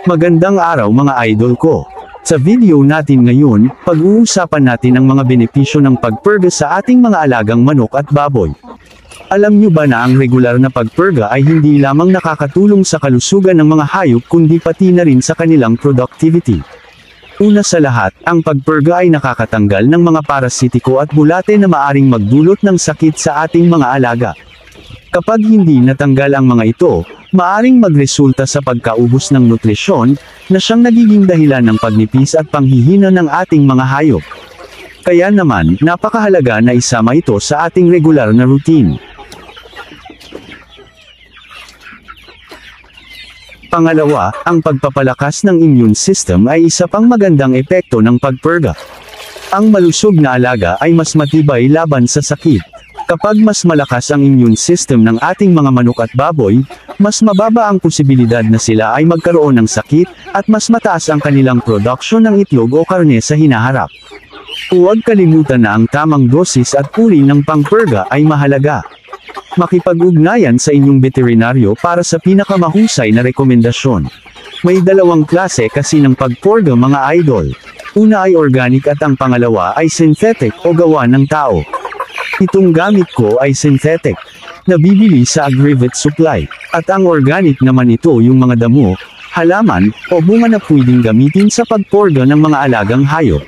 Magandang araw mga idol ko. Sa video natin ngayon, pag-uusapan natin ang mga benepisyo ng pagpurga sa ating mga alagang manok at baboy. Alam nyo ba na ang regular na pagpurga ay hindi lamang nakakatulong sa kalusugan ng mga hayop kundi pati na rin sa kanilang productivity? Una sa lahat, ang pagpurga ay nakakatanggal ng mga parasitiko at bulate na maaring magdulot ng sakit sa ating mga alaga. Kapag hindi natanggal ang mga ito, maaring magresulta sa pagkaubos ng nutrisyon, na siyang nagiging dahilan ng pagnipis at panghihina ng ating mga hayop. Kaya naman, napakahalaga na isama ito sa ating regular na routine. Pangalawa, ang pagpapalakas ng immune system ay isa pang magandang epekto ng pagpurga. Ang malusog na alaga ay mas matibay laban sa sakit. Kapag mas malakas ang immune system ng ating mga manok at baboy, mas mababa ang posibilidad na sila ay magkaroon ng sakit, at mas mataas ang kanilang production ng itlog o karne sa hinaharap. Huwag kalimutan na ang tamang dosis at uri ng pangpurga ay mahalaga. Makipag-ugnayan sa inyong veterinaryo para sa pinakamahusay na rekomendasyon. May dalawang klase kasi ng pagpurga mga idol. Una ay organic at ang pangalawa ay synthetic o gawa ng tao. Itong gamit ko ay synthetic. Nabibili sa Agrivet Supply. At ang organic naman ito yung mga damo, halaman, o bunga na pwedeng gamitin sa pagpurga ng mga alagang hayop.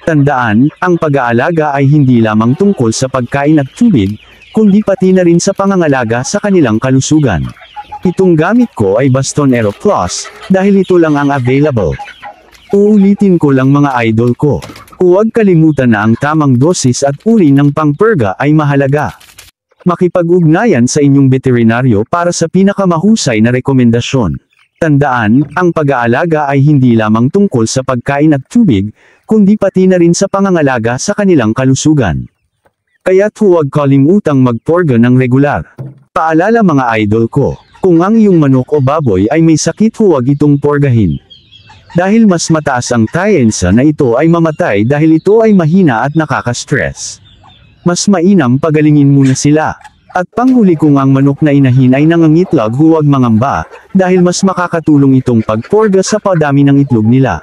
Tandaan, ang pag-aalaga ay hindi lamang tungkol sa pagkain at tubig, kundi pati na rin sa pangangalaga sa kanilang kalusugan. Itong gamit ko ay Baston Aero Plus, dahil ito lang ang available. Uulitin ko lang mga idol ko. Huwag kalimutan na ang tamang dosis at uri ng pangpurga ay mahalaga. Makipag-ugnayan sa inyong veterinaryo para sa pinakamahusay na rekomendasyon. Tandaan, ang pag-aalaga ay hindi lamang tungkol sa pagkain at tubig, kundi pati na rin sa pangangalaga sa kanilang kalusugan. Kaya't huwag kalimutang magpurga ng regular. Paalala mga idol ko, kung ang iyong manok o baboy ay may sakit, huwag itong purgahin. Dahil mas mataas ang tsansa na ito ay mamatay dahil ito ay mahina at nakaka-stress. Mas mainam pagalingin muna sila. At panghuli, kung ang manok na inahin ay nangangitlog, huwag mangamba, dahil mas makakatulong itong pagpurga sa padami ng itlog nila.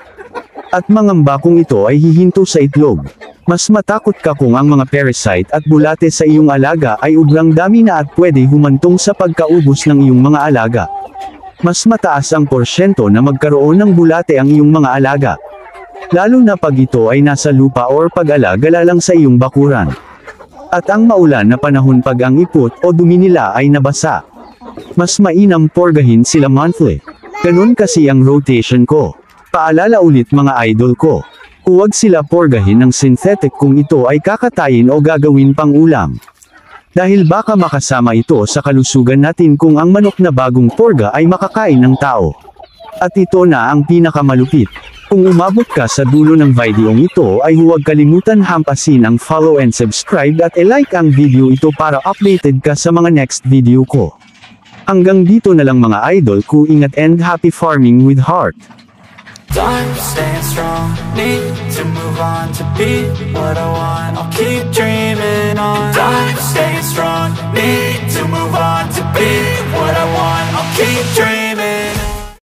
At mangamba kung ito ay hihinto sa itlog. Mas matakot ka kung ang mga parasite at bulate sa iyong alaga ay ubrang dami na at pwede humantong sa pagkaubos ng iyong mga alaga. Mas mataas ang porsyento na magkaroon ng bulate ang iyong mga alaga. Lalo na pag ito ay nasa lupa or pag-alagala lang sa iyong bakuran. At ang maulan na panahon, pag ang ipot o dumi nila ay nabasa. Mas mainam purgahin sila monthly. Ganun kasi ang rotation ko. Paalala ulit mga idol ko. Huwag sila purgahin ng synthetic kung ito ay kakatayin o gagawin pang ulam. Dahil baka makasama ito sa kalusugan natin kung ang manok na bagong purga ay makakain ng tao. At ito na ang pinakamalupit. Kung umabot ka sa dulo ng videong ito ay huwag kalimutan hampasin ang follow and subscribe at i-like ang video ito para updated ka sa mga next video ko. Hanggang dito na lang mga idol ko, ingat and happy farming with heart. I'm staying strong, need to move on to be what I want, I'll keep dreaming on. I'm staying strong, need to move on to be what I want, I'll keep dreaming.